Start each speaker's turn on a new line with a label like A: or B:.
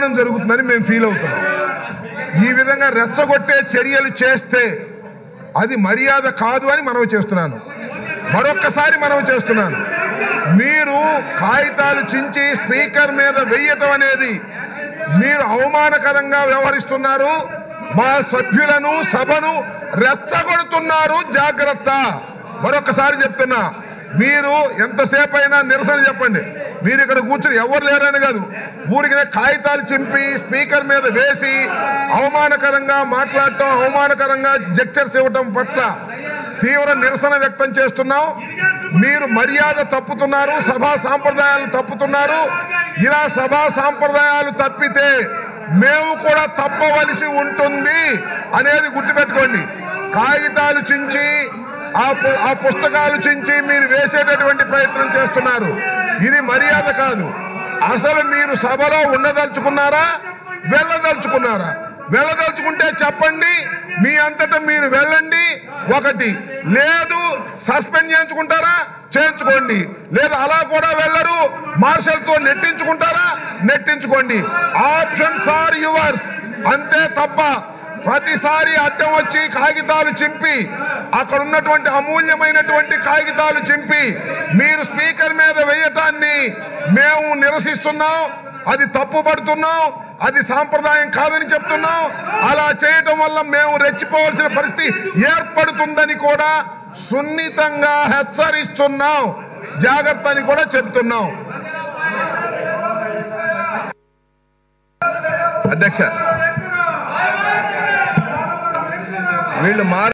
A: అవమానం జరుగుతుందని మేము ఫీల్ అవుతున్నాం. ఈ విధంగా రెచ్చగొట్టే చర్యలు చేస్తే అది మర్యాద కాదు అని మనవి చేస్తున్నాను. మరొక్కసారి మనవి చేస్తున్నాను, మీరు కాగితాలు చించి స్పీకర్ మీద వెయ్యటం అనేది మీరు అవమానకరంగా వ్యవహరిస్తున్నారు. మా సభ్యులను సభను రెచ్చగొడుతున్నారు, జాగ్రత్త. మరొకసారి చెప్తున్నా, మీరు ఎంతసేపు అయినా నిరసన చెప్పండి. మీరు ఇక్కడ కూర్చుని ఎవరు లేరని కాదు, ఊరికి కాగితాలు చింపి స్పీకర్ మీద వేసి అవమానకరంగా మాట్లాడటం, అవమానకరంగా జెక్చర్స్ ఇవ్వటం పట్ల తీవ్ర నిరసన వ్యక్తం చేస్తున్నాం. మీరు మర్యాద తప్పుతున్నారు, సభా సాంప్రదాయాలు తప్పుతున్నారు. ఇలా సభా సాంప్రదాయాలు తప్పితే మేము కూడా తప్పవలసి ఉంటుంది అనేది గుర్తుపెట్టుకోండి. కాగితాలు చించి ఆ పుస్తకాలు చించి మీరు వేసేటటువంటి ప్రయత్నం చేస్తున్నారు. ఇది మర్యాద కాదు. అసలు మీరు సభలో ఉండదలుచుకున్నారా, వెళ్ళదలుచుకున్నారా? వెళ్ళదలుచుకుంటే చెప్పండి, మీ అంతటా మీరు వెళ్ళండి. ఒకటి లేదు, సస్పెండ్ చేయించుకుంటారా చేయించుకోండి, లేదా అలా కూడా వెళ్ళరు, మార్షల్తో నెట్టించుకుంటారా నెట్టించుకోండి. ఆప్షన్స్ ఆర్ యువర్స్, అంతే తప్ప ప్రతిసారి అడ్డం వచ్చి కాగితాలు చింపి, అక్కడ ఉన్నటువంటి అమూల్యమైనటువంటి కాగితాలు చింపి మీరు స్పీకర్ మీద వేయటాన్ని మేము నిరసిస్తున్నాం. అది తప్పుపడుతున్నాం, అది సాంప్రదాయం కాదని చెప్తున్నాం. అలా చేయటం వల్ల మేము రెచ్చిపోవాల్సిన పరిస్థితి ఏర్పడుతుందని కూడా సున్నితంగా హెచ్చరిస్తున్నాం. జాగ్రత్త అని కూడా చెప్తున్నాం.
B: అధ్యక్ష, వీళ్ళు